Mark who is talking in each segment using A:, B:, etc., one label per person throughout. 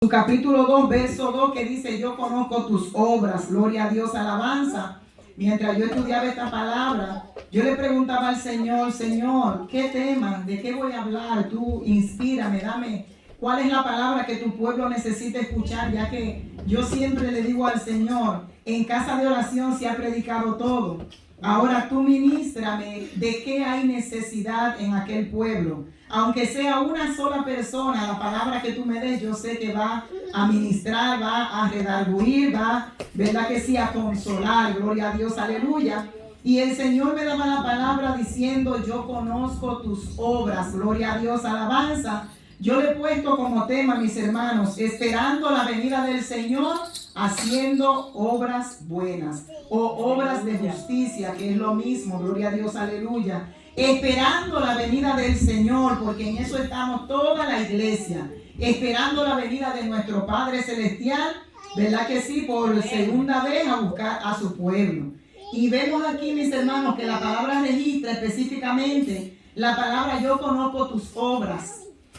A: Su capítulo 2, verso 2, que dice: yo conozco tus obras, gloria a Dios, alabanza. Mientras yo estudiaba esta palabra, yo le preguntaba al Señor: Señor, ¿qué tema? ¿De qué voy a hablar? Tú inspírame, dame cuál es la palabra que tu pueblo necesita escuchar, ya que yo siempre le digo al Señor: en casa de oración se ha predicado todo. Ahora tú ministrame de qué hay necesidad en aquel pueblo. Aunque sea una sola persona, la palabra que tú me des, yo sé que va a ministrar, va a redarguir, va, ¿verdad que sí?, a consolar. Gloria a Dios, aleluya. Y el Señor me daba la palabra diciendo: yo conozco tus obras, gloria a Dios, alabanza. Yo le he puesto como tema, mis hermanos, esperando la venida del Señor, haciendo obras buenas o obras de justicia, que es lo mismo, gloria a Dios, aleluya. Esperando la venida del Señor, porque en eso estamos toda la iglesia, esperando la venida de nuestro Padre Celestial, ¿verdad que sí?, por segunda vez a buscar a su pueblo. Y vemos aquí, mis hermanos, que la palabra registra específicamente la palabra: yo conozco tus obras.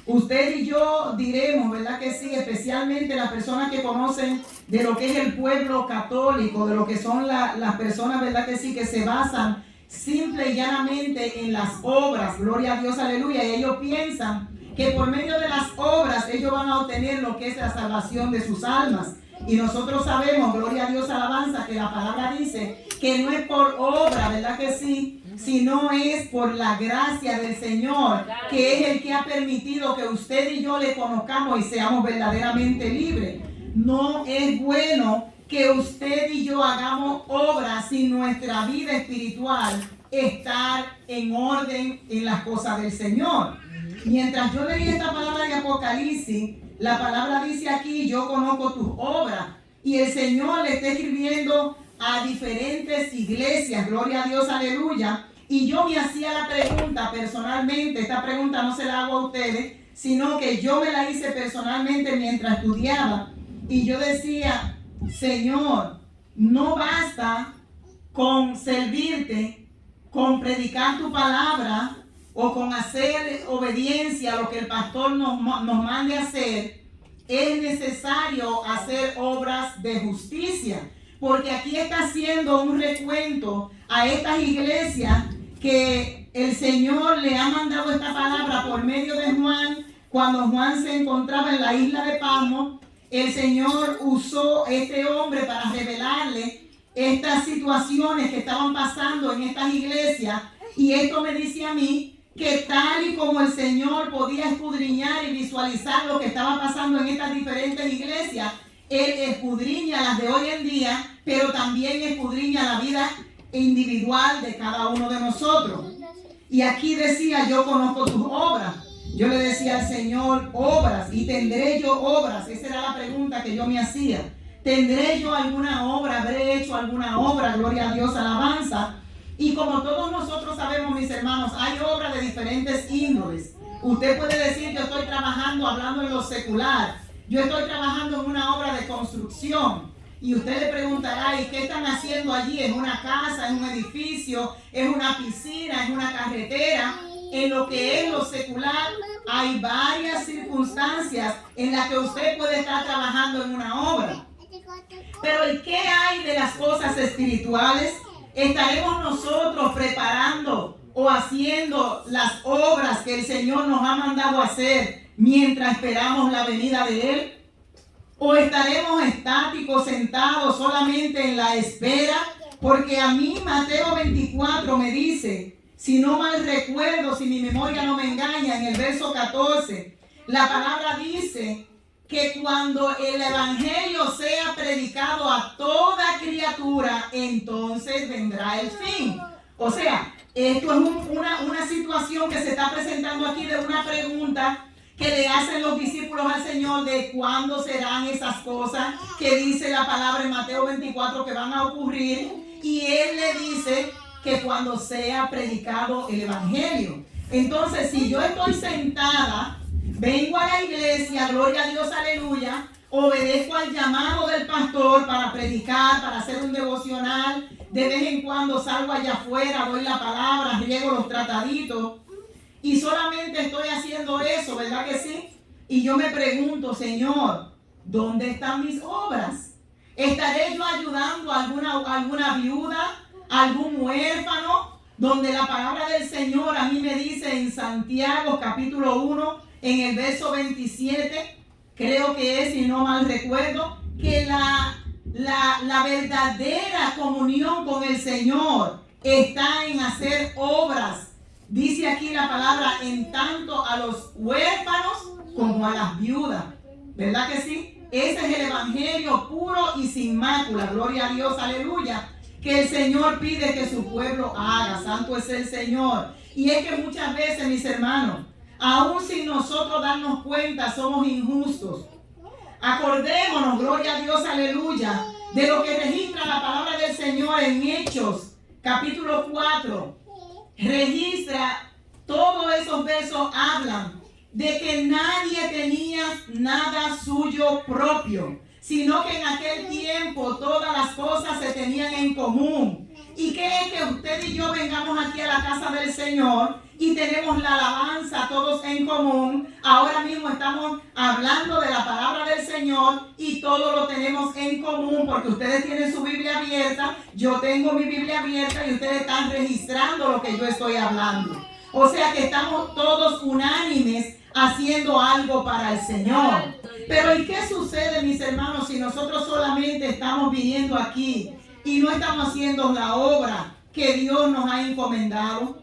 A: Usted y yo diremos, ¿verdad que sí?, especialmente las personas que conocen de lo que es el pueblo católico, de lo que son las personas, ¿verdad que sí?, que se basan simple y llanamente en las obras, gloria a Dios, aleluya. Y ellos piensan que por medio de las obras ellos van a obtener lo que es la salvación de sus almas. Y nosotros sabemos, gloria a Dios, alabanza, que la palabra dice que no es por obra, ¿verdad que sí?, sino es por la gracia del Señor, que es el que ha permitido que usted y yo le conozcamos y seamos verdaderamente libres. No es bueno que usted y yo hagamos obras sin nuestra vida espiritual estar en orden en las cosas del Señor. Mientras yo leí esta palabra de Apocalipsis, la palabra dice aquí: yo conozco tus obras. Y el Señor le está escribiendo a diferentes iglesias, gloria a Dios, aleluya. Y yo me hacía la pregunta personalmente, esta pregunta no se la hago a ustedes, sino que yo me la hice personalmente mientras estudiaba. Y yo decía: Señor, no basta con servirte, con predicar tu palabra o con hacer obediencia a lo que el pastor nos mande a hacer. Es necesario hacer obras de justicia, porque aquí está haciendo un recuento a estas iglesias que el Señor le ha mandado esta palabra por medio de Juan. Cuando Juan se encontraba en la isla de Patmos, el Señor usó a este hombre para revelarle estas situaciones que estaban pasando en estas iglesias. Y esto me dice a mí que tal y como el Señor podía escudriñar y visualizar lo que estaba pasando en estas diferentes iglesias, Él escudriña las de hoy en día, pero también escudriña la vida individual de cada uno de nosotros. Y aquí decía: yo conozco tus obras. Yo le decía al Señor: obras, y tendré yo obras. Esa era la pregunta que yo me hacía. ¿Tendré yo alguna obra? ¿Habré hecho alguna obra? Gloria a Dios, alabanza. Y como todos nosotros sabemos, mis hermanos, hay obras de diferentes índoles. Usted puede decir: yo estoy trabajando, hablando en lo secular, yo estoy trabajando en una obra de construcción. Y usted le preguntará: ¿y qué están haciendo allí? ¿Es una casa? ¿Es un edificio? ¿Es una piscina? ¿Es una carretera? En lo que es lo secular hay varias circunstancias en las que usted puede estar trabajando en una obra. Pero ¿y qué hay de las cosas espirituales? ¿Estaremos nosotros preparando o haciendo las obras que el Señor nos ha mandado hacer mientras esperamos la venida de Él? ¿O estaremos estáticos, sentados solamente en la espera? Porque a mí Mateo 24 me dice, si no mal recuerdo, si mi memoria no me engaña, en el verso 14, la palabra dice que cuando el evangelio sea predicado a toda criatura, entonces vendrá el fin. O sea, esto es una situación que se está presentando aquí de una pregunta que le hacen los discípulos al Señor de cuándo serán esas cosas que dice la palabra en Mateo 24 que van a ocurrir. Y Él le dice que cuando sea predicado el evangelio. Entonces, si yo estoy sentada, vengo a la iglesia, gloria a Dios, aleluya, obedezco al llamado del pastor para predicar, para hacer un devocional, de vez en cuando salgo allá afuera, doy la palabra, riego los trataditos, y solamente estoy haciendo eso, ¿verdad que sí? Y yo me pregunto: Señor, ¿dónde están mis obras? ¿Estaré yo ayudando a alguna viuda, a algún huérfano? Donde la palabra del Señor a mí me dice en Santiago capítulo 1, en el verso 27, creo que es, si no mal recuerdo, que la verdadera comunión con el Señor está en hacer obras. Dice aquí la palabra, en tanto a los huérfanos como a las viudas. ¿Verdad que sí? Ese es el evangelio puro y sin mácula. Gloria a Dios, aleluya. Que el Señor pide que su pueblo haga. Santo es el Señor. Y es que muchas veces, mis hermanos, aún sin nosotros darnos cuenta, somos injustos. Acordémonos, gloria a Dios, aleluya, de lo que registra la palabra del Señor en Hechos, capítulo 4. Registra, todos esos versos hablan de que nadie tenía nada suyo propio, sino que en aquel tiempo todas las cosas se tenían en común. ¿Y qué es que usted y yo vengamos aquí a la casa del Señor y tenemos la alabanza todos en común? Ahora mismo estamos hablando de la palabra del Señor y todo lo tenemos en común porque ustedes tienen su Biblia abierta, yo tengo mi Biblia abierta y ustedes están registrando lo que yo estoy hablando. O sea que estamos todos unánimes haciendo algo para el Señor. Pero ¿y qué sucede, mis hermanos, si nosotros solamente estamos viniendo aquí y no estamos haciendo la obra que Dios nos ha encomendado?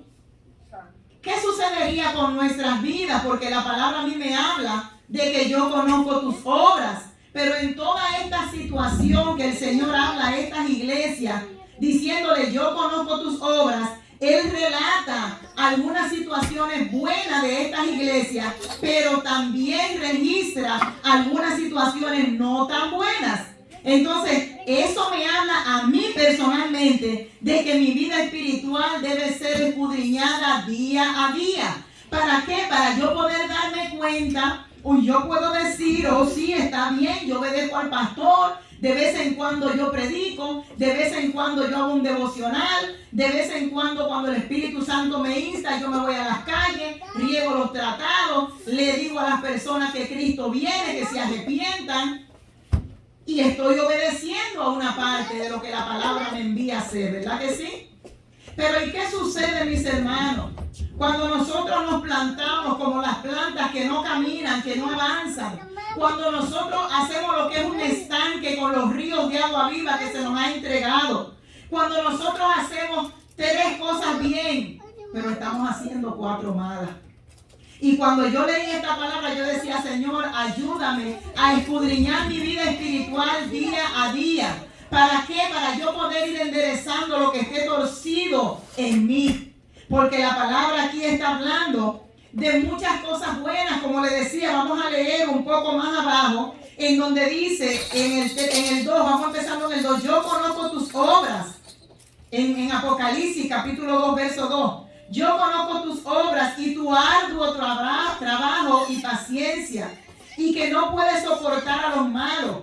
A: ¿Qué sucedería con nuestras vidas? Porque la palabra a mí me habla de que yo conozco tus obras. Pero en toda esta situación que el Señor habla a estas iglesias, diciéndole yo conozco tus obras, Él relata algunas situaciones buenas de estas iglesias, pero también registra algunas situaciones no tan buenas. Entonces, eso me habla a mí personalmente de que mi vida espiritual debe ser escudriñada día a día. ¿Para qué? Para yo poder darme cuenta, o yo puedo decir, oh sí, está bien, yo obedezco al pastor, de vez en cuando yo predico, de vez en cuando yo hago un devocional, de vez en cuando el Espíritu Santo me insta, yo me voy a las calles, riego los tratados, le digo a las personas que Cristo viene, que se arrepientan. Y estoy obedeciendo a una parte de lo que la palabra me envía a hacer, ¿verdad que sí? Pero ¿y qué sucede, mis hermanos? Cuando nosotros nos plantamos como las plantas que no caminan, que no avanzan. Cuando nosotros hacemos lo que es un estanque con los ríos de agua viva que se nos ha entregado. Cuando nosotros hacemos 3 cosas bien, pero estamos haciendo 4 malas. Y cuando yo leí esta palabra, yo decía, Señor, ayúdame a escudriñar mi vida espiritual día a día. ¿Para qué? Para yo poder ir enderezando lo que esté torcido en mí. Porque la palabra aquí está hablando de muchas cosas buenas. Como le decía, vamos a leer un poco más abajo, en donde dice, en el 2, vamos empezando en el 2, yo conozco tus obras. En Apocalipsis, capítulo 2, verso 2. Yo conozco tus obras y tu arduo trabajo y paciencia, y que no puedes soportar a los malos,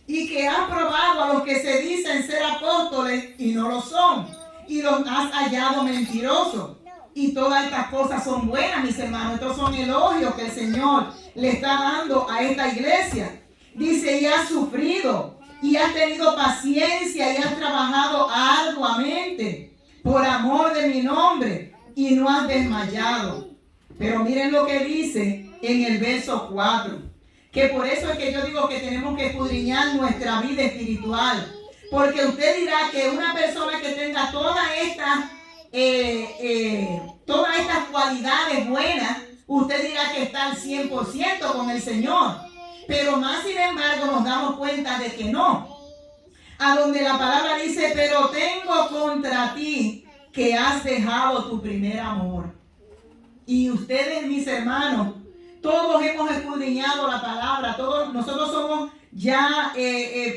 A: y que has probado a los que se dicen ser apóstoles y no lo son, y los has hallado mentirosos. Y todas estas cosas son buenas, mis hermanos. Estos son elogios que el Señor le está dando a esta iglesia. Dice, y has sufrido, y has tenido paciencia, y has trabajado arduamente por amor de mi nombre, y no has desmayado. Pero miren lo que dice en el verso 4, que por eso es que yo digo que tenemos que escudriñar nuestra vida espiritual. Porque usted dirá que una persona que tenga todas estas cualidades buenas, usted dirá que está al 100% con el Señor. Pero más sin embargo nos damos cuenta de que no. A donde la palabra dice, pero tengo contra ti que has dejado tu primer amor. Y ustedes, mis hermanos, todos hemos escudriñado la palabra, todos nosotros somos ya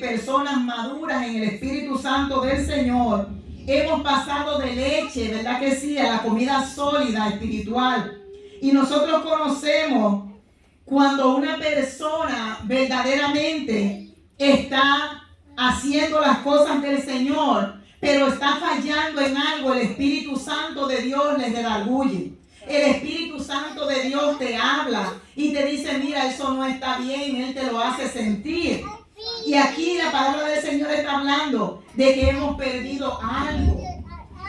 A: personas maduras en el Espíritu Santo del Señor. Hemos pasado de leche, ¿verdad que sí?, a la comida sólida, espiritual. Y nosotros conocemos cuando una persona verdaderamente está haciendo las cosas del Señor, pero está fallando en algo. El Espíritu Santo de Dios les redarguye. El Espíritu Santo de Dios te habla y te dice, mira, eso no está bien, Él te lo hace sentir. Y aquí la palabra del Señor está hablando de que hemos perdido algo.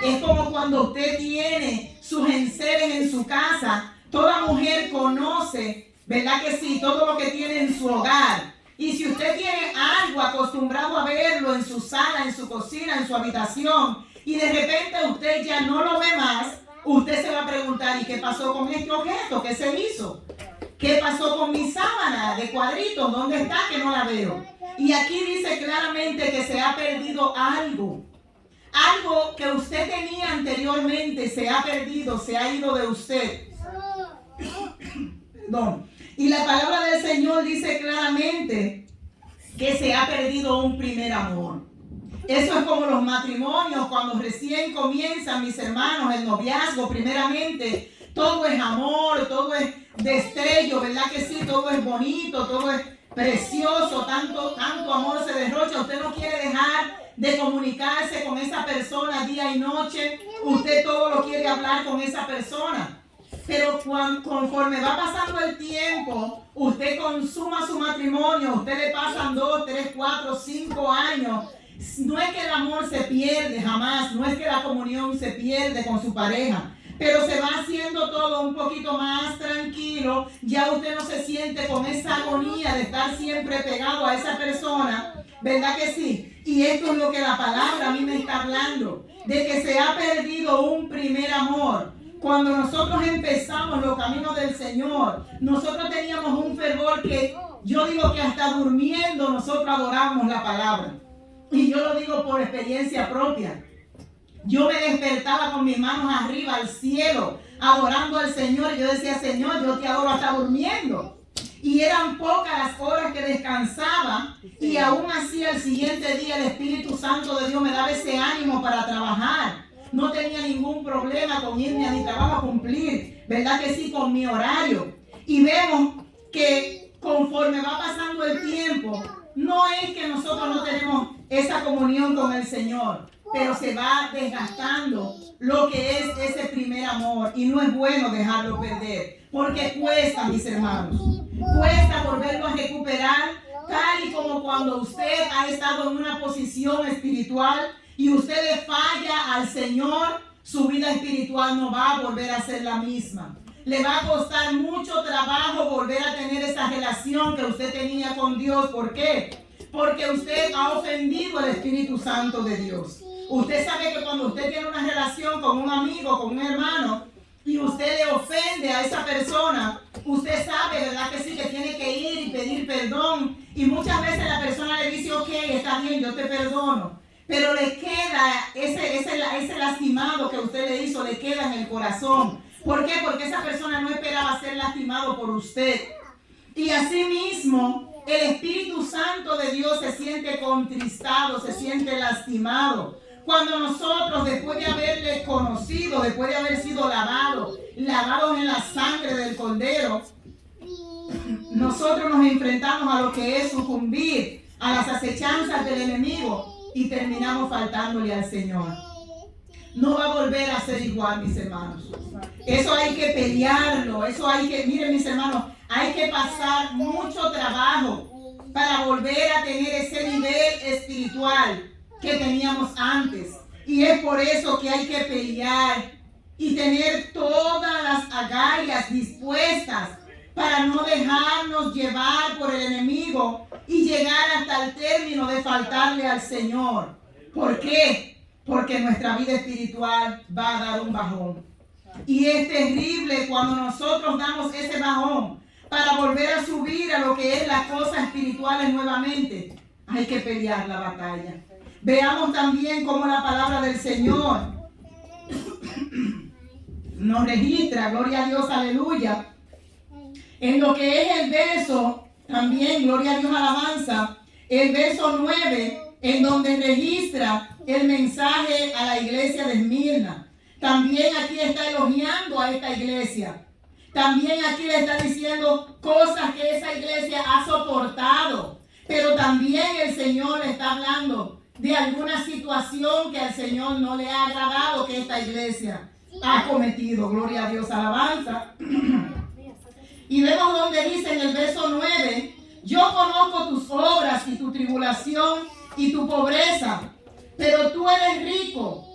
A: Es como cuando usted tiene sus enseres en su casa. Toda mujer conoce, ¿verdad que sí? Todo lo que tiene en su hogar. Y si usted tiene algo acostumbrado a verlo en su sala, en su cocina, en su habitación, y de repente usted ya no lo ve más, usted se va a preguntar, ¿y qué pasó con este objeto? ¿Qué se hizo? ¿Qué pasó con mi sábana de cuadritos? ¿Dónde está que no la veo? Y aquí dice claramente que se ha perdido algo. Algo que usted tenía anteriormente se ha perdido, se ha ido de usted. Perdón. Y la palabra del Señor dice claramente que se ha perdido un primer amor. Eso es como los matrimonios, cuando recién comienzan, mis hermanos, el noviazgo, primeramente, todo es amor, todo es destello, ¿verdad que sí? Todo es bonito, todo es precioso, tanto amor se derrocha. Usted no quiere dejar de comunicarse con esa persona día y noche. Usted todo lo quiere hablar con esa persona. Pero conforme va pasando el tiempo, usted consuma su matrimonio, usted le pasan 2, 3, 4, 5 años. No es que el amor se pierde jamás, no es que la comunión se pierde con su pareja, pero se va haciendo todo un poquito más tranquilo. Ya usted no se siente con esa agonía de estar siempre pegado a esa persona, ¿verdad que sí? Y esto es lo que la palabra a mí me está hablando, de que se ha perdido un primer amor. Cuando nosotros empezamos los caminos del Señor, nosotros teníamos un fervor que yo digo que hasta durmiendo nosotros adorábamos la palabra. Y yo lo digo por experiencia propia. Yo me despertaba con mis manos arriba al cielo, adorando al Señor. Y yo decía, Señor, yo te adoro hasta durmiendo. Y eran pocas las horas que descansaba. Y aún así al siguiente día el Espíritu Santo de Dios me daba ese ánimo para trabajar. No tenía ningún problema con irme a mi trabajo a cumplir, ¿verdad que sí? Con mi horario. Y vemos que conforme va pasando el tiempo, no es que nosotros no tenemos esa comunión con el Señor, pero se va desgastando lo que es ese primer amor. Y no es bueno dejarlo perder, porque cuesta, mis hermanos. Cuesta volverlo a recuperar, tal y como cuando usted ha estado en una posición espiritual y usted le falla al Señor, su vida espiritual no va a volver a ser la misma. Le va a costar mucho trabajo volver a tener esa relación que usted tenía con Dios. ¿Por qué? Porque usted ha ofendido al Espíritu Santo de Dios. Usted sabe que cuando usted tiene una relación con un amigo, con un hermano, y usted le ofende a esa persona, usted sabe, ¿verdad que sí? Que tiene que ir y pedir perdón. Y muchas veces la persona le dice, ok, está bien, yo te perdono. Pero le queda ese lastimado que usted le hizo, le queda en el corazón. ¿Por qué? Porque esa persona no esperaba ser lastimado por usted. Y así mismo, el Espíritu Santo de Dios se siente contristado, se siente lastimado. Cuando nosotros, después de haberle conocido, después de haber sido lavados en la sangre del Cordero, nosotros nos enfrentamos a lo que es sucumbir a las acechanzas del enemigo. Y terminamos faltándole al Señor. No va a volver a ser igual, mis hermanos. Eso hay que pelearlo. Eso hay que, miren, mis hermanos, hay que pasar mucho trabajo para volver a tener ese nivel espiritual que teníamos antes. Y es por eso que hay que pelear y tener todas las agallas dispuestas para no dejarnos llevar por el enemigo y llegar hasta el término de faltarle al Señor. ¿Por qué? Porque nuestra vida espiritual va a dar un bajón. Y es terrible cuando nosotros damos ese bajón para volver a subir a lo que es las cosas espirituales nuevamente. Hay que pelear la batalla. Veamos también cómo la palabra del Señor nos registra, gloria a Dios, aleluya, en lo que es el verso, también, gloria a Dios, alabanza, el verso 9, en donde registra el mensaje a la iglesia de Esmirna. También aquí está elogiando a esta iglesia. También aquí le está diciendo cosas que esa iglesia ha soportado. Pero también el Señor le está hablando de alguna situación que al Señor no le ha agradado que esta iglesia ha cometido. Gloria a Dios, alabanza. Y vemos donde dice en el verso 9, yo conozco tus obras y tu tribulación y tu pobreza, pero tú eres rico.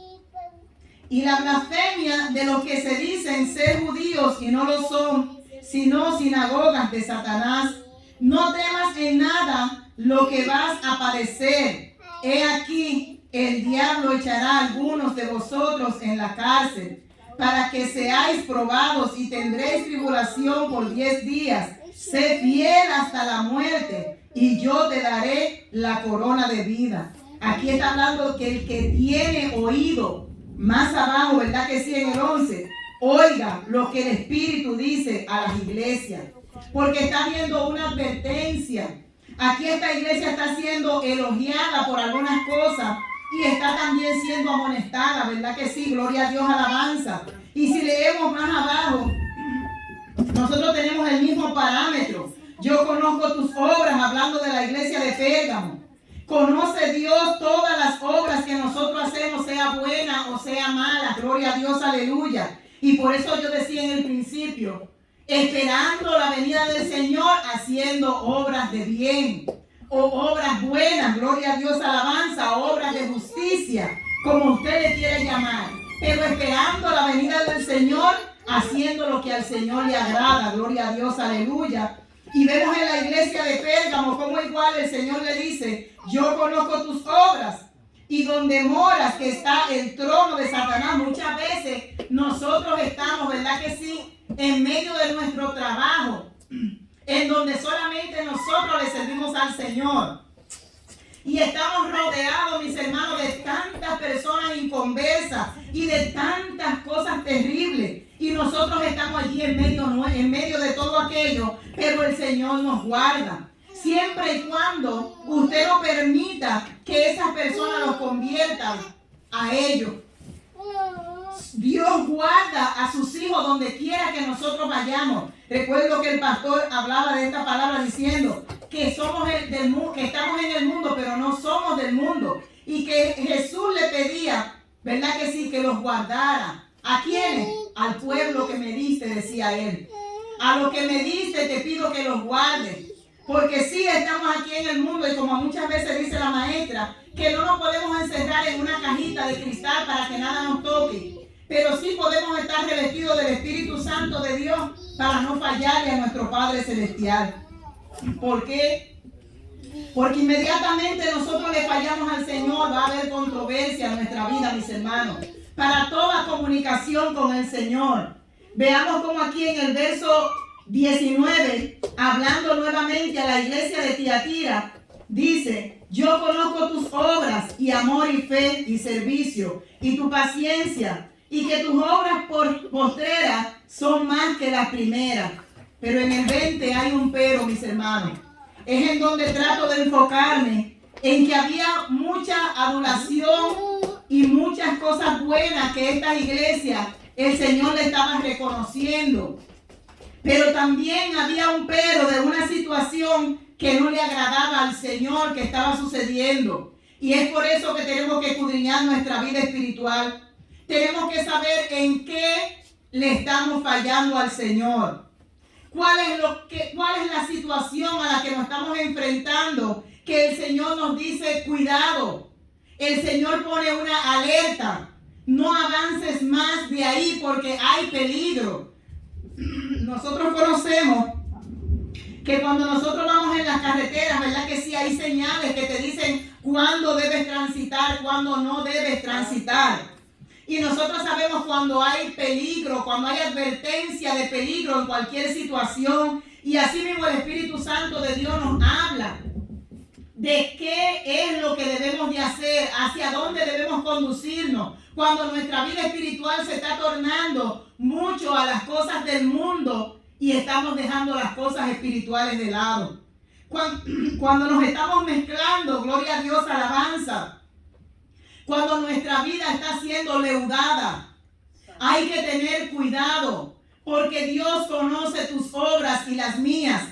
A: Y la blasfemia de los que se dicen ser judíos y no lo son, sino sinagogas de Satanás. No temas en nada lo que vas a padecer. He aquí, el diablo echará a algunos de vosotros en la cárcel, para que seáis probados y tendréis tribulación por 10 días. Sé fiel hasta la muerte y yo te daré la corona de vida. Aquí está hablando que el que tiene oído, más abajo, ¿verdad que sí? En el 11, oiga lo que el Espíritu dice a las iglesias, porque está viendo una advertencia. Aquí esta iglesia está siendo elogiada por algunas cosas y está también siendo amonestada, ¿verdad que sí? Gloria a Dios, alabanza. Y si leemos más abajo, nosotros tenemos el mismo parámetro. Yo conozco tus obras, hablando de la iglesia de Pérgamo. Conoce Dios todas las obras que nosotros hacemos, sea buena o sea mala. Gloria a Dios, aleluya. Y por eso yo decía en el principio, esperando la venida del Señor, haciendo obras de bien o obras buenas, gloria a Dios, alabanza, obras de justicia, como usted le quiere llamar, pero esperando la venida del Señor, haciendo lo que al Señor le agrada, gloria a Dios, aleluya. Y vemos en la iglesia de Pérgamo como igual el Señor le dice, yo conozco tus obras y donde moras, que está el trono de Satanás. Muchas veces nosotros estamos, ¿verdad que sí?, en medio de nuestro trabajo, en donde solamente nosotros le servimos al Señor. Y estamos rodeados, mis hermanos, de tantas personas inconversas y de tantas cosas terribles. Y nosotros estamos allí en medio de todo aquello, pero el Señor nos guarda. Siempre y cuando usted no permita que esas personas los conviertan a ellos. Dios guarda a sus hijos donde quiera que nosotros vayamos. Recuerdo que el pastor hablaba de esta palabra diciendo que somos del mundo, que estamos en el mundo, pero no somos del mundo. Y que Jesús le pedía, ¿verdad que sí?, que los guardara. ¿A quiénes? Al pueblo que me diste, decía él. A los que me diste te pido que los guardes. Porque sí, estamos aquí en el mundo y como muchas veces dice la maestra, que no nos podemos encerrar en una cajita de cristal para que nada nos toque. Pero sí podemos estar revestidos del Espíritu Santo de Dios para no fallarle a nuestro Padre Celestial. ¿Por qué? Porque inmediatamente nosotros le fallamos al Señor, va a haber controversia en nuestra vida, mis hermanos. Para toda comunicación con el Señor. Veamos como aquí en el verso 19, hablando nuevamente a la iglesia de Tiatira, dice, yo conozco tus obras y amor y fe y servicio y tu paciencia y que tus obras postreras son más que las primeras. Pero en el 20 hay un pero, mis hermanos. Es en donde trato de enfocarme en que había mucha adulación y muchas cosas buenas que esta iglesia, el Señor le estaba reconociendo. Pero también había un pero de una situación que no le agradaba al Señor que estaba sucediendo. Y es por eso que tenemos que escudriñar nuestra vida espiritual. Tenemos que saber en qué le estamos fallando al Señor. ¿Cuál es la situación a la que nos estamos enfrentando? Que el Señor nos dice, cuidado. El Señor pone una alerta. No avances más de ahí porque hay peligro. Nosotros conocemos que cuando nosotros vamos en las carreteras, ¿verdad que sí? Hay señales que te dicen cuándo debes transitar, cuándo no debes transitar. Y nosotros sabemos cuando hay peligro, cuando hay advertencia de peligro en cualquier situación. Y así mismo el Espíritu Santo de Dios nos habla de qué es lo que debemos de hacer, hacia dónde debemos conducirnos. Cuando nuestra vida espiritual se está tornando mucho a las cosas del mundo y estamos dejando las cosas espirituales de lado. Cuando nos estamos mezclando, gloria a Dios, alabanza. Cuando nuestra vida está siendo leudada, hay que tener cuidado, porque Dios conoce tus obras y las mías.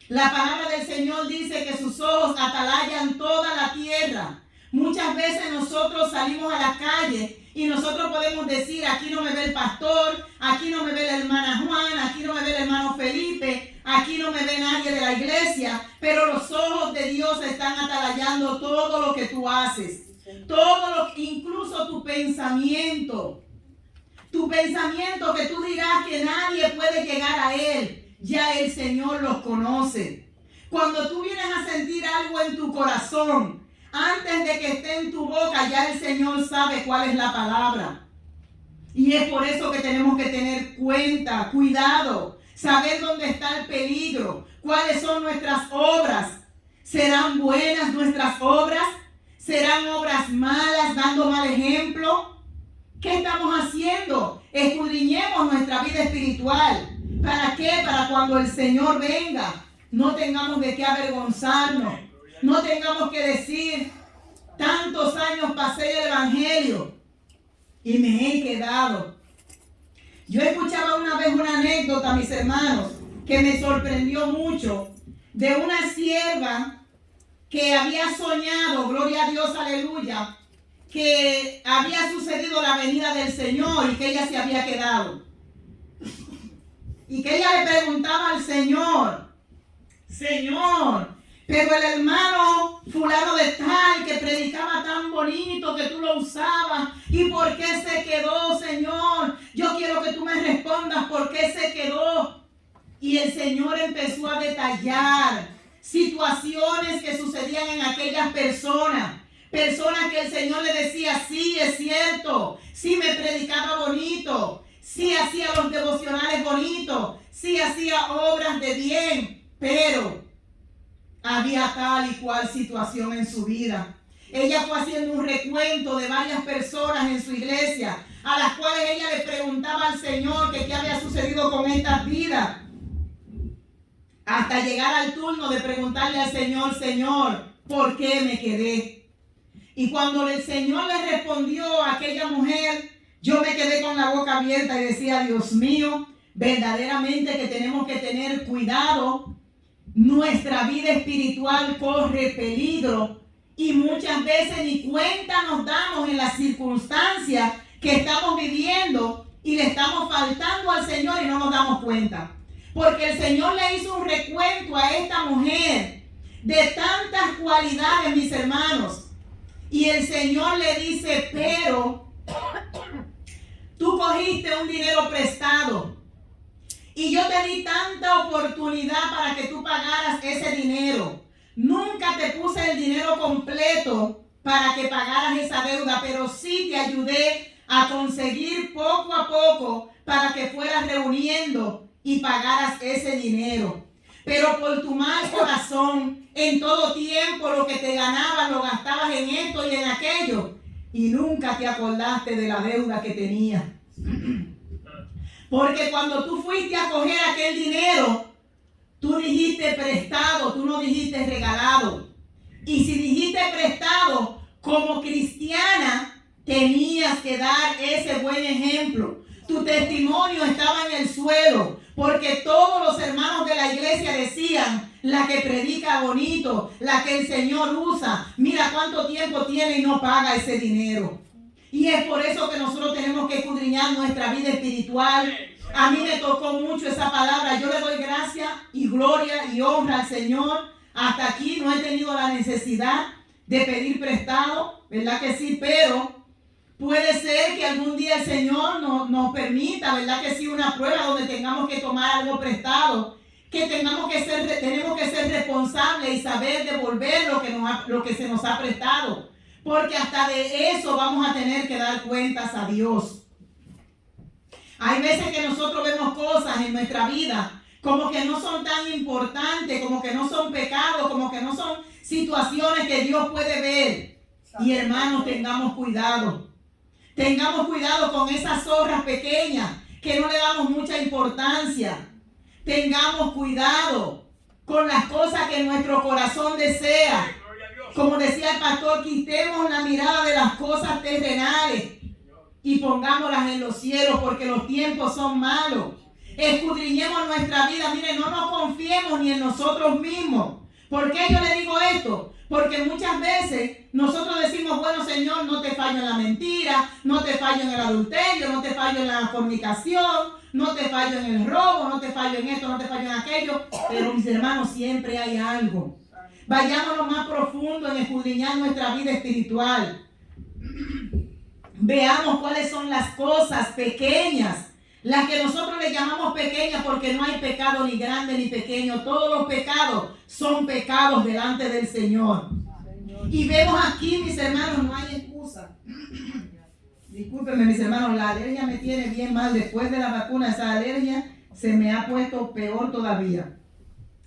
A: La palabra del Señor dice que sus ojos atalayan toda la tierra. Muchas veces nosotros salimos a la calle y nosotros podemos decir, aquí no me ve el pastor, aquí no me ve la hermana Juana, aquí no me ve el hermano Felipe, no me ve nadie de la iglesia, pero los ojos de Dios están atalayando todo lo que tú haces. Incluso tu pensamiento. Tu pensamiento que tú dirás que nadie puede llegar a Él. Ya el Señor los conoce. Cuando tú vienes a sentir algo en tu corazón, antes de que esté en tu boca, ya el Señor sabe cuál es la palabra. Y es por eso que tenemos que tener cuidado, saber dónde está el peligro, cuáles son nuestras obras. ¿Serán buenas nuestras obras? ¿Serán obras malas, dando mal ejemplo? ¿Qué estamos haciendo? Escudriñemos nuestra vida espiritual. ¿Para qué? Para cuando el Señor venga, no tengamos de qué avergonzarnos. No tengamos que decir, tantos años pasé el evangelio y me he quedado. Yo escuchaba una vez una anécdota, mis hermanos, que me sorprendió mucho, de una sierva que había soñado, gloria a Dios, aleluya, que había sucedido la venida del Señor y que ella se había quedado. Y que ella le preguntaba al Señor, Señor, pero el hermano fulano de tal que predicaba tan bonito, que tú lo usabas, ¿y por qué se quedó, Señor? Yo quiero que tú me respondas por qué se quedó. Y el Señor empezó a detallar situaciones que sucedían en aquellas personas que el Señor le decía, sí, es cierto, sí me predicaba bonito, sí hacía los devocionales bonitos, sí hacía obras de bien, pero había tal y cual situación en su vida. Ella fue haciendo un recuento de varias personas en su iglesia, a las cuales ella le preguntaba al Señor que qué había sucedido con estas vidas, hasta llegar al turno de preguntarle al Señor, Señor, ¿por qué me quedé? Y cuando el Señor le respondió a aquella mujer, yo me quedé con la boca abierta y decía, Dios mío, verdaderamente que tenemos que tener cuidado. Nuestra vida espiritual corre peligro y muchas veces ni cuenta nos damos en las circunstancias que estamos viviendo y le estamos faltando al Señor y no nos damos cuenta. Porque el Señor le hizo un recuento a esta mujer de tantas cualidades, mis hermanos. Y el Señor le dice, pero tú cogiste un dinero prestado y yo te di tanta oportunidad para que tú pagaras ese dinero. Nunca te puse el dinero completo para que pagaras esa deuda, pero sí te ayudé a conseguir poco a poco para que fueras reuniendo y pagaras ese dinero. Pero por tu mal corazón, en todo tiempo lo que te ganabas lo gastabas en esto y en aquello. Y nunca te acordaste de la deuda que tenías. Porque cuando tú fuiste a coger aquel dinero, tú dijiste prestado, tú no dijiste regalado. Y si dijiste prestado, como cristiana, tenías que dar ese buen ejemplo. Tu testimonio estaba en el suelo, porque todos los hermanos de la iglesia decían, la que predica bonito, la que el Señor usa, mira cuánto tiempo tiene y no paga ese dinero. Y es por eso que nosotros tenemos que escudriñar nuestra vida espiritual. A mí me tocó mucho esa palabra. Yo le doy gracia y gloria y honra al Señor. Hasta aquí no he tenido la necesidad de pedir prestado, ¿verdad que sí? Pero puede ser que algún día el Señor nos permita, ¿verdad que sí? Una prueba donde tengamos que tomar algo prestado, que tenemos que ser responsables y saber devolver lo que se nos ha prestado. Porque hasta de eso vamos a tener que dar cuentas a Dios. Hay veces que nosotros vemos cosas en nuestra vida como que no son tan importantes, como que no son pecados, como que no son situaciones que Dios puede ver. Y hermanos, tengamos cuidado. Tengamos cuidado con esas zorras pequeñas que no le damos mucha importancia. Tengamos cuidado con las cosas que nuestro corazón desea. Como decía el pastor, quitemos la mirada de las cosas terrenales y pongámoslas en los cielos, porque los tiempos son malos. Escudriñemos nuestra vida. Miren, no nos confiemos ni en nosotros mismos. ¿Por qué yo le digo esto? Porque muchas veces nosotros decimos, bueno, Señor, no te fallo en la mentira, no te fallo en el adulterio, no te fallo en la fornicación, no te fallo en el robo, no te fallo en esto, no te fallo en aquello. Pero mis hermanos, siempre hay algo. Vayámonos más profundo en escudriñar nuestra vida espiritual. Veamos cuáles son las cosas pequeñas, las que nosotros le llamamos pequeñas, porque no hay pecado ni grande ni pequeño. Todos los pecados son pecados delante del Señor. Y vemos aquí, mis hermanos, no hay excusa. Discúlpenme, mis hermanos, la alergia me tiene bien mal. Después de la vacuna, esa alergia se me ha puesto peor todavía.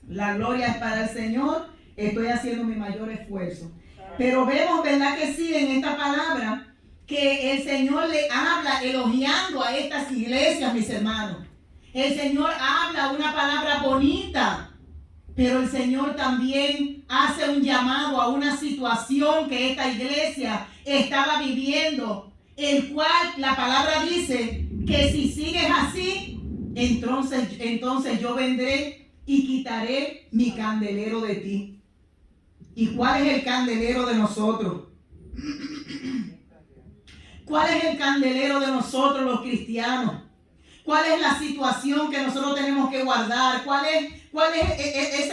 A: La gloria es para el Señor. Estoy haciendo mi mayor esfuerzo. Pero vemos, ¿verdad que sí? En esta palabra, que el Señor le habla elogiando a estas iglesias, mis hermanos. El Señor habla una palabra bonita, pero el Señor también hace un llamado a una situación que esta iglesia estaba viviendo, el cual la palabra dice que si sigues así, entonces yo vendré y quitaré mi candelero de ti. ¿Y cuál es el candelero de nosotros? ¿Cuál es el candelero de nosotros los cristianos? ¿Cuál es la situación que nosotros tenemos que guardar? ¿Cuál es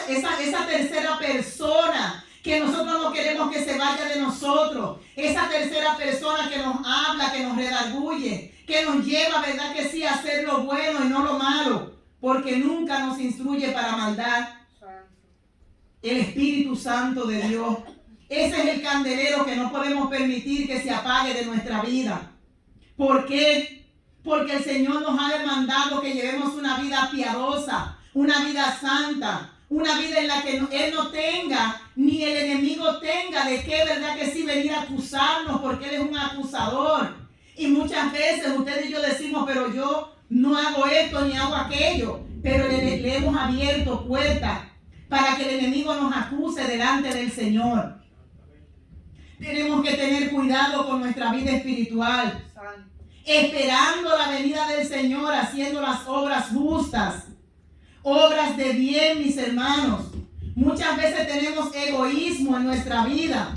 A: esa tercera persona que nosotros no queremos que se vaya de nosotros? Esa tercera persona que nos habla, que nos redarguye, que nos lleva, ¿verdad que sí?, a hacer lo bueno y no lo malo, porque nunca nos instruye para maldad. El Espíritu Santo de Dios. Ese es el candelero que no podemos permitir que se apague de nuestra vida. ¿Por qué? Porque el Señor nos ha demandado que llevemos una vida piadosa, una vida santa, una vida en la que Él no tenga, ni el enemigo tenga de qué, verdad que sí, venir a acusarnos, porque Él es un acusador. Y muchas veces usted y yo decimos, pero yo no hago esto ni hago aquello, pero le hemos abierto puertas para que el enemigo nos acuse delante del Señor. Tenemos que tener cuidado con nuestra vida espiritual, esperando la venida del Señor, haciendo las obras justas, obras de bien, mis hermanos. Muchas veces tenemos egoísmo en nuestra vida,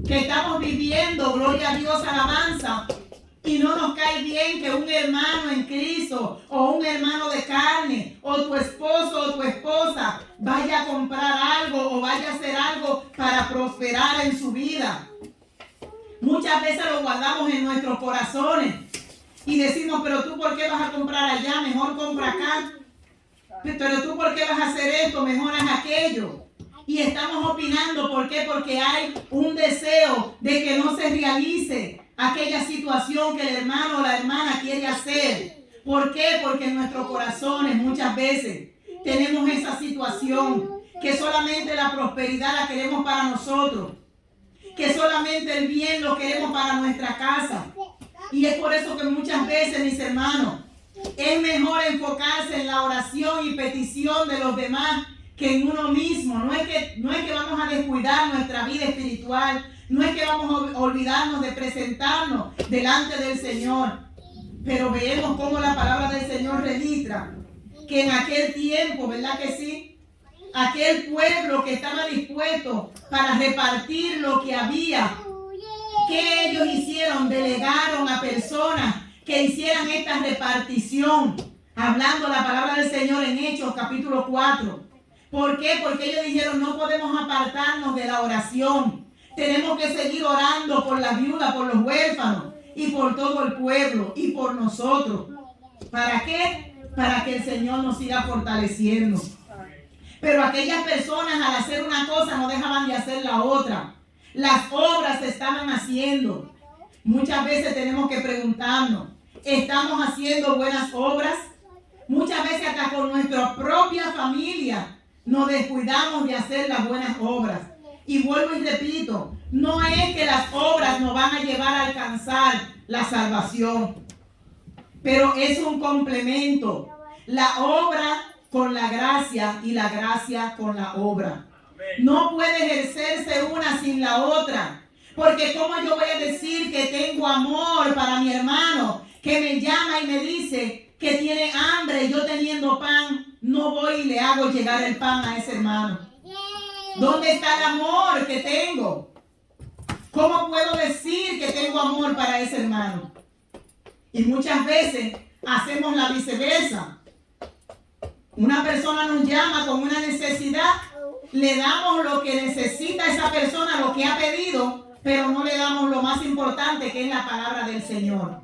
A: que estamos viviendo, gloria a Dios, alabanza, y no nos cae bien que un hermano en Cristo o un hermano de carne o tu esposo o tu esposa vaya a comprar algo o vaya a hacer algo para prosperar en su vida. Muchas veces lo guardamos en nuestros corazones y decimos, pero tú ¿por qué vas a comprar allá? Mejor compra acá. Pero tú ¿por qué vas a hacer esto? Mejor haz aquello. Y estamos opinando, ¿por qué? Porque hay un deseo de que no se realice aquella situación que el hermano o la hermana quiere hacer. ¿Por qué? Porque en nuestros corazones muchas veces tenemos esa situación que solamente la prosperidad la queremos para nosotros, que solamente el bien lo queremos para nuestra casa. Y es por eso que muchas veces, mis hermanos, es mejor enfocarse en la oración y petición de los demás que en uno mismo. No es que vamos a descuidar nuestra vida espiritual, no es que vamos a olvidarnos de presentarnos delante del Señor, pero vemos cómo la palabra del Señor registra que en aquel tiempo, ¿verdad que sí?, aquel pueblo que estaba dispuesto para repartir lo que había, que ellos hicieron, delegaron a personas que hicieran esta repartición, hablando la palabra del Señor en Hechos capítulo 4. ¿Por qué? Porque ellos dijeron, no podemos apartarnos de la oración. Tenemos que seguir orando por la viuda, por los huérfanos y por todo el pueblo y por nosotros. ¿Para qué? Para que el Señor nos siga fortaleciendo. Pero aquellas personas al hacer una cosa no dejaban de hacer la otra. Las obras se estaban haciendo. Muchas veces tenemos que preguntarnos, ¿estamos haciendo buenas obras? Muchas veces hasta con nuestra propia familia nos descuidamos de hacer las buenas obras. Y vuelvo y repito, no es que las obras nos van a llevar a alcanzar la salvación, pero es un complemento. La obra con la gracia y la gracia con la obra. No puede ejercerse una sin la otra. Porque ¿cómo yo voy a decir que tengo amor para mi hermano que me llama y me dice que tiene hambre y yo teniendo pan, no voy y le hago llegar el pan a ese hermano? ¿Dónde está el amor que tengo? ¿Cómo puedo decir que tengo amor para ese hermano? Y muchas veces hacemos la viceversa. Una persona nos llama con una necesidad, le damos lo que necesita esa persona, lo que ha pedido, pero no le damos lo más importante, que es la palabra del Señor.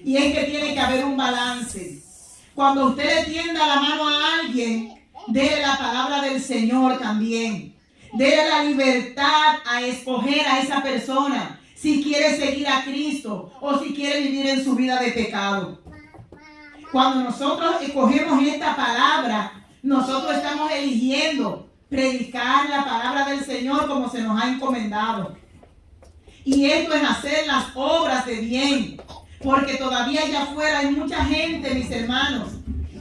A: Y es que tiene que haber un balance. Cuando usted le tienda la mano a alguien, déle la palabra del Señor también. Déle la libertad a escoger a esa persona si quiere seguir a Cristo o si quiere vivir en su vida de pecado. Cuando nosotros escogemos esta palabra, nosotros estamos eligiendo predicar la palabra del Señor como se nos ha encomendado. Y esto es hacer las obras de bien. Porque todavía allá afuera hay mucha gente, mis hermanos,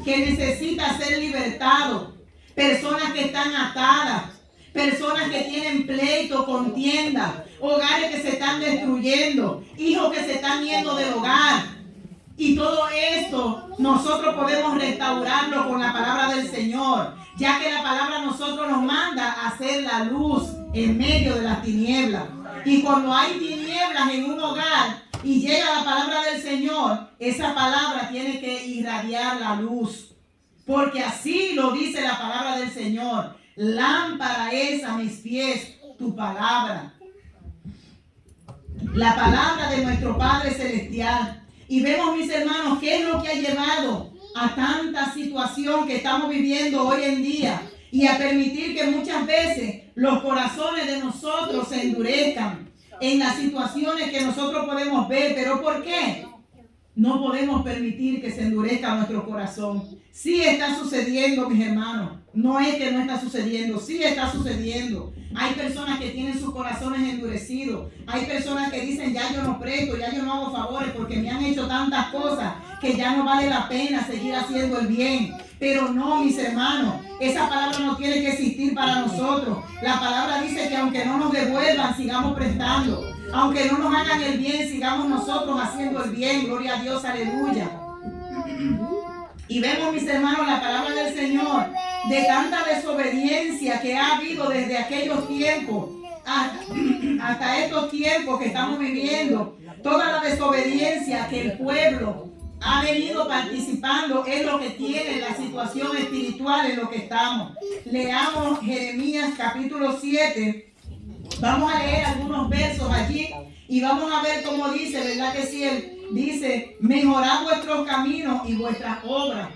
A: que necesita ser libertado. Personas que están atadas, personas que tienen pleito, contienda, hogares que se están destruyendo, hijos que se están yendo del hogar. Y todo esto nosotros podemos restaurarlo con la palabra del Señor, ya que la palabra a nosotros nos manda a hacer la luz en medio de las tinieblas. Y cuando hay tinieblas en un hogar y llega la palabra del Señor, esa palabra tiene que irradiar la luz. Porque así lo dice la palabra del Señor. Lámpara es a mis pies tu palabra. La palabra de nuestro Padre Celestial. Y vemos, mis hermanos, qué es lo que ha llevado a tanta situación que estamos viviendo hoy en día. Y a permitir que muchas veces los corazones de nosotros se endurezcan en las situaciones que nosotros podemos ver. ¿Pero por qué? No podemos permitir que se endurezca nuestro corazón. Sí está sucediendo, mis hermanos. No es que no está sucediendo, sí está sucediendo. Hay personas que tienen sus corazones endurecidos. Hay personas que dicen, ya yo no presto, ya yo no hago favores porque me han hecho tantas cosas que ya no vale la pena seguir haciendo el bien. Pero no, mis hermanos, esa palabra no tiene que existir para nosotros. La palabra dice que aunque no nos devuelvan, sigamos prestando. Aunque no nos hagan el bien, sigamos nosotros haciendo el bien. Gloria a Dios, aleluya. Y vemos, mis hermanos, la palabra del Señor, de tanta desobediencia que ha habido desde aquellos tiempos hasta estos tiempos que estamos viviendo. Toda la desobediencia que el pueblo ha venido participando es lo que tiene la situación espiritual en lo que estamos. Leamos Jeremías capítulo 7. Vamos a leer algunos versos allí y vamos a ver cómo dice, ¿verdad que sí? Él dice, mejorad vuestros caminos y vuestras obras.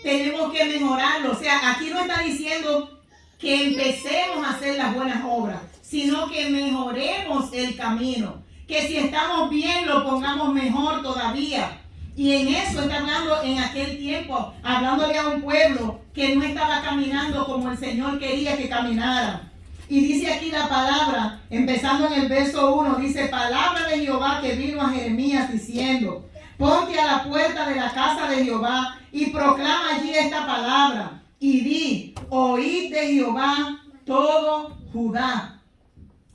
A: Tenemos que mejorarlo. O sea, aquí no está diciendo que empecemos a hacer las buenas obras, sino que mejoremos el camino. Que si estamos bien, lo pongamos mejor todavía. Y en eso está hablando en aquel tiempo, hablándole a un pueblo que no estaba caminando como el Señor quería que caminara. Y dice aquí la palabra, empezando en el verso 1, dice, palabra de Jehová que vino a Jeremías diciendo, ponte a la puerta de la casa de Jehová y proclama allí esta palabra. Y di, oíd de Jehová todo Judá.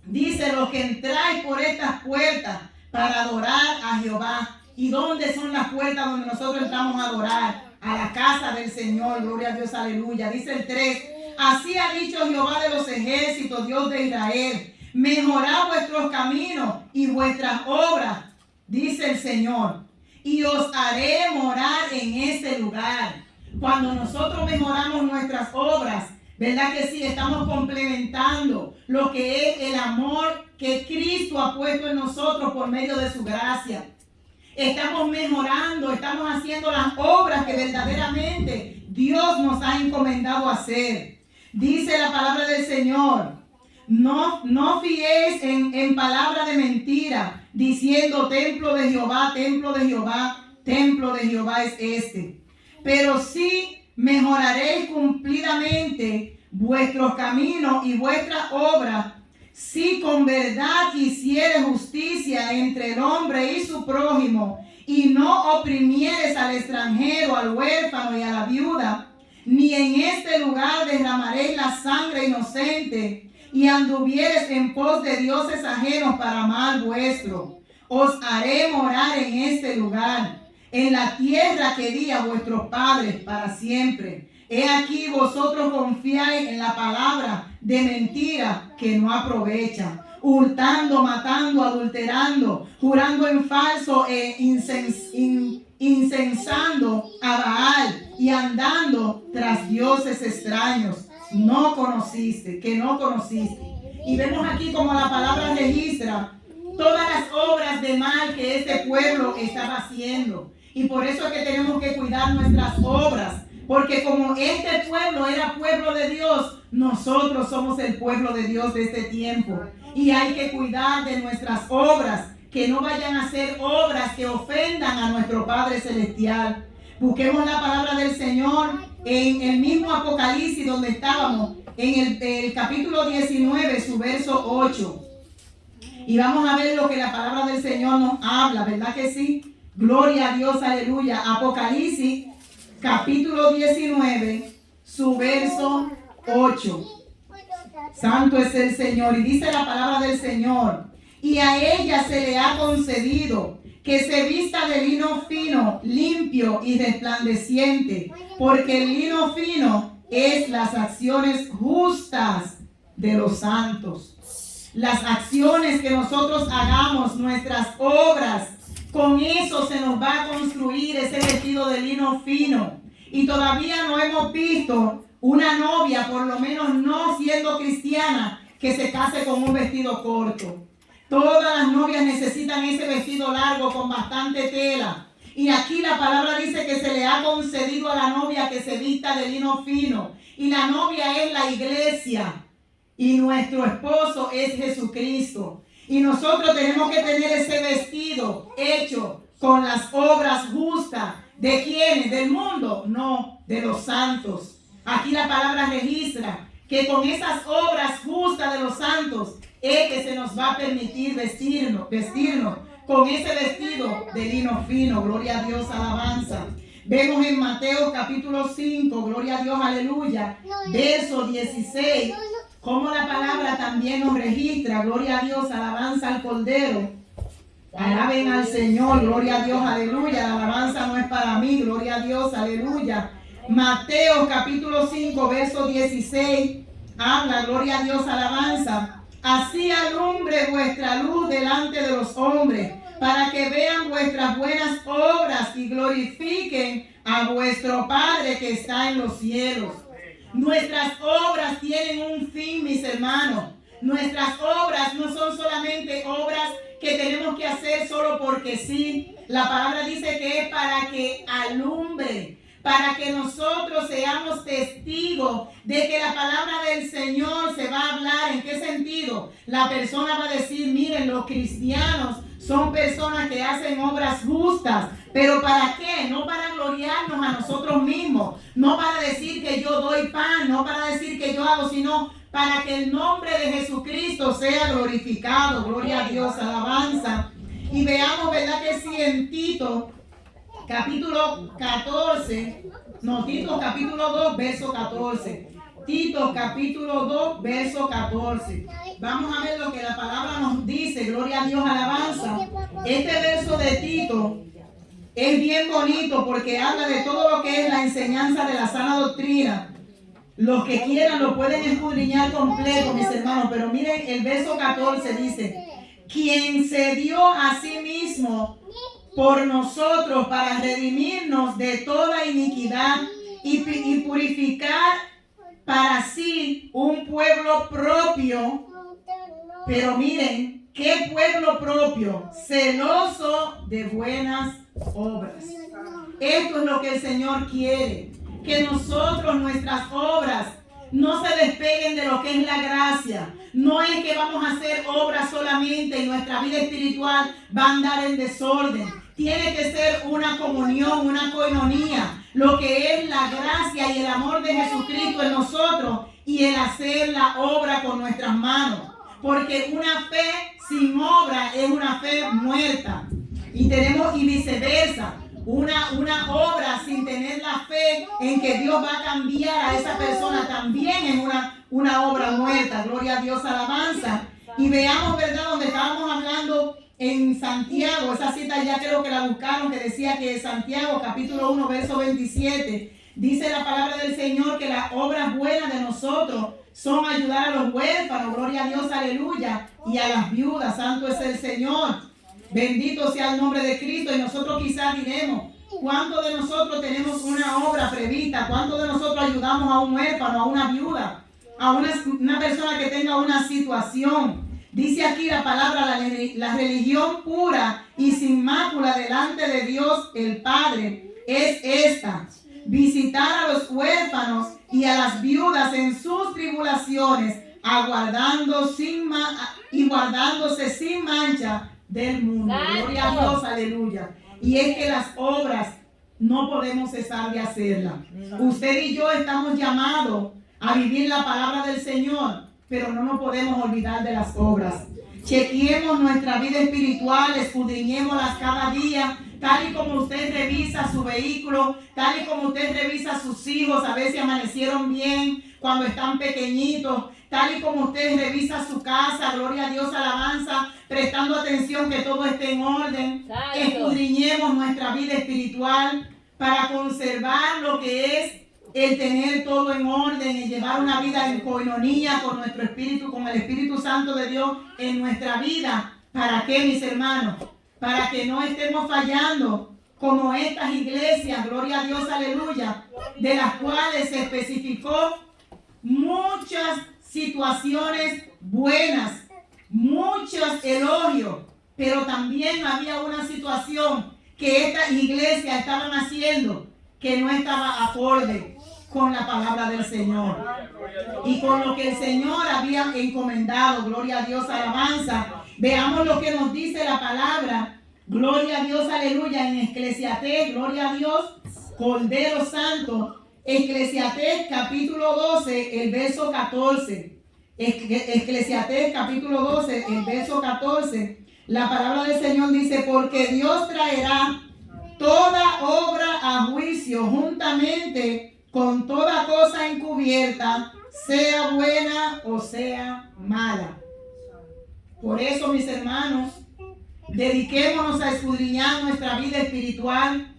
A: Dice, los que entráis por estas puertas para adorar a Jehová. ¿Y dónde son las puertas donde nosotros entramos a adorar? A la casa del Señor, gloria a Dios, aleluya. Dice el 3, así ha dicho Jehová de los ejércitos, Dios de Israel, mejorad vuestros caminos y vuestras obras, dice el Señor, y os haré morar en ese lugar. Cuando nosotros mejoramos nuestras obras, ¿verdad que sí? Estamos complementando lo que es el amor que Cristo ha puesto en nosotros por medio de su gracia. Estamos mejorando, estamos haciendo las obras que verdaderamente Dios nos ha encomendado hacer. Dice la palabra del Señor, no fiéis en palabra de mentira, diciendo templo de Jehová, templo de Jehová, templo de Jehová es este. Pero sí mejoraréis cumplidamente vuestros caminos y vuestras obras, si con verdad hicieres justicia entre el hombre y su prójimo, y no oprimieres al extranjero, al huérfano y a la viuda, ni en este lugar derramaréis la sangre inocente, y anduvieres en pos de dioses ajenos para mal vuestro. Os haré morar en este lugar, en la tierra que di a vuestros padres para siempre. He aquí vosotros confiáis en la palabra de mentira que no aprovecha, hurtando, matando, adulterando, jurando en falso e incensando a Baal y andando tras dioses extraños que no conociste. Y vemos aquí como la palabra registra todas las obras de mal que este pueblo estaba haciendo. Y por eso es que tenemos que cuidar nuestras obras. Porque como este pueblo era pueblo de Dios, nosotros somos el pueblo de Dios de este tiempo. Y hay que cuidar de nuestras obras, que no vayan a ser obras que ofendan a nuestro Padre Celestial. Busquemos la palabra del Señor en el mismo Apocalipsis donde estábamos, en el capítulo 19, su verso 8. Y vamos a ver lo que la palabra del Señor nos habla, ¿verdad que sí? Gloria a Dios, aleluya. Apocalipsis, capítulo 19, su verso 8. Santo es el Señor. Y dice la palabra del Señor: y a ella se le ha concedido que se vista de lino fino, limpio y resplandeciente, porque el lino fino es las acciones justas de los santos. Las acciones que nosotros hagamos, nuestras obras, con eso se nos va a construir ese vestido de lino fino. Y todavía no hemos visto una novia, por lo menos no siendo cristiana, que se case con un vestido corto. Todas las novias necesitan ese vestido largo con bastante tela. Y aquí la palabra dice que se le ha concedido a la novia que se vista de lino fino. Y la novia es la iglesia. Y nuestro esposo es Jesucristo. Y nosotros tenemos que tener ese vestido hecho con las obras justas. ¿De quiénes? ¿Del mundo? No, de los santos. Aquí la palabra registra que con esas obras justas de los santos es que se nos va a permitir vestirnos con ese vestido de lino fino. Gloria a Dios, alabanza. Vemos en Mateo capítulo 5, gloria a Dios, aleluya, verso 16, como la palabra también nos registra, gloria a Dios, alabanza al Cordero. Alaben al Señor, gloria a Dios, aleluya. La alabanza no es para mí, gloria a Dios, aleluya. Mateo capítulo 5, verso 16, habla, gloria a Dios, alabanza. Así alumbre vuestra luz delante de los hombres, para que vean vuestras buenas obras y glorifiquen a vuestro Padre que está en los cielos. Nuestras obras tienen un fin, mis hermanos. Nuestras obras no son solamente obras que tenemos que hacer solo porque sí. La palabra dice que es para que alumbre, para que nosotros seamos testigos de que la palabra del Señor se va a hablar. ¿En qué sentido? La persona va a decir, miren, los cristianos son personas que hacen obras justas. ¿Pero para qué? No para gloriarnos a nosotros mismos, no para decir que yo doy pan, no para decir que yo hago, sino para que el nombre de Jesucristo sea glorificado. Gloria a Dios, alabanza. Y veamos, ¿verdad que sí? En Tito capítulo 14, no, Tito capítulo 2, verso 14. Tito capítulo 2, verso 14. Vamos a ver lo que la palabra nos dice, gloria a Dios, alabanza. Este verso de Tito es bien bonito porque habla de todo lo que es la enseñanza de la sana doctrina. Los que quieran lo pueden escudriñar completo, mis hermanos, pero miren el verso 14 dice, quien se dio a sí mismo por nosotros para redimirnos de toda iniquidad y purificar para sí un pueblo propio. Pero miren, ¿qué pueblo propio? Celoso de buenas obras. Esto es lo que el Señor quiere, que nosotros, nuestras obras, no se despeguen de lo que es la gracia. No es que vamos a hacer obras solamente y nuestra vida espiritual va a andar en desorden. Tiene que ser una comunión, una coinonía, lo que es la gracia y el amor de Jesucristo en nosotros y el hacer la obra con nuestras manos. Porque una fe sin obra es una fe muerta. Y viceversa. Una obra sin tener la fe en que Dios va a cambiar a esa persona también es una obra muerta. Gloria a Dios, alabanza. Y veamos, ¿verdad? Donde estábamos hablando en Santiago, esa cita ya creo que la buscaron, que decía que Santiago capítulo 1 verso 27 Dice la palabra del Señor que las obras buenas de nosotros son ayudar a los huérfanos, gloria a Dios, aleluya, y a las viudas, santo es el Señor. Bendito sea el nombre de Cristo. Y nosotros quizás diremos, ¿cuántos de nosotros tenemos una obra prevista? ¿Cuántos de nosotros ayudamos a un huérfano, a una viuda, a una persona que tenga una situación? Dice aquí la palabra, la religión pura y sin mácula delante de Dios el Padre es esta: visitar a los huérfanos y a las viudas en sus tribulaciones, y guardándose sin mancha del mundo. Gloria a Dios, aleluya. Y es que las obras no podemos cesar de hacerlas. Usted y yo estamos llamados a vivir la palabra del Señor, pero no nos podemos olvidar de las obras. Chequeemos nuestra vida espiritual, escudriñémoslas cada día, tal y como usted revisa su vehículo, tal y como usted revisa a sus hijos, a ver si amanecieron bien cuando están pequeñitos, tal y como usted revisa su casa, gloria a Dios, alabanza, prestando atención que todo esté en orden. Escudriñemos nuestra vida espiritual para conservar lo que es el tener todo en orden, el llevar una vida en coinonía con nuestro espíritu, con el Espíritu Santo de Dios en nuestra vida. ¿Para qué, mis hermanos? Para que no estemos fallando como estas iglesias, gloria a Dios, aleluya, de las cuales se especificó muchas situaciones buenas, muchos elogios, pero también había una situación que estas iglesias estaban haciendo que no estaba acorde con la palabra del Señor y con lo que el Señor había encomendado. Gloria a Dios, alabanza. Veamos lo que nos dice la palabra, gloria a Dios, aleluya, en Eclesiastés, gloria a Dios, Cordero Santo, Eclesiastés capítulo 12, el verso 14. Eclesiastés capítulo 12, el verso 14. La palabra del Señor dice: porque Dios traerá toda obra a juicio juntamente con toda cosa encubierta, sea buena o sea mala. Por eso, mis hermanos, dediquémonos a escudriñar nuestra vida espiritual.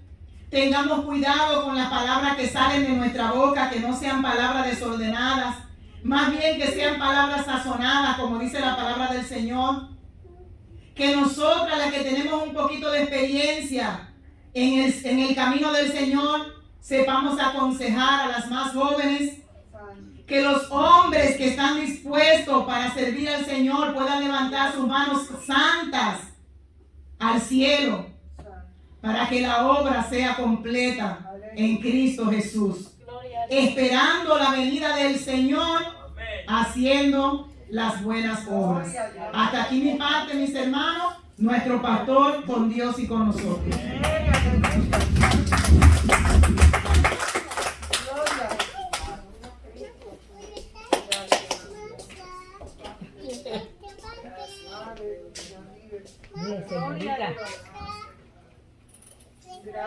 A: Tengamos cuidado con las palabras que salen de nuestra boca, que no sean palabras desordenadas, más bien que sean palabras sazonadas, como dice la palabra del Señor. Que nosotras, las que tenemos un poquito de experiencia en el camino del Señor, sepamos aconsejar a las más jóvenes. Que los hombres que están dispuestos para servir al Señor puedan levantar sus manos santas al cielo, para que la obra sea completa en Cristo Jesús, esperando la venida del Señor, haciendo las buenas obras. Hasta aquí mi parte, mis hermanos. Nuestro pastor con Dios y con nosotros.
B: Señorita.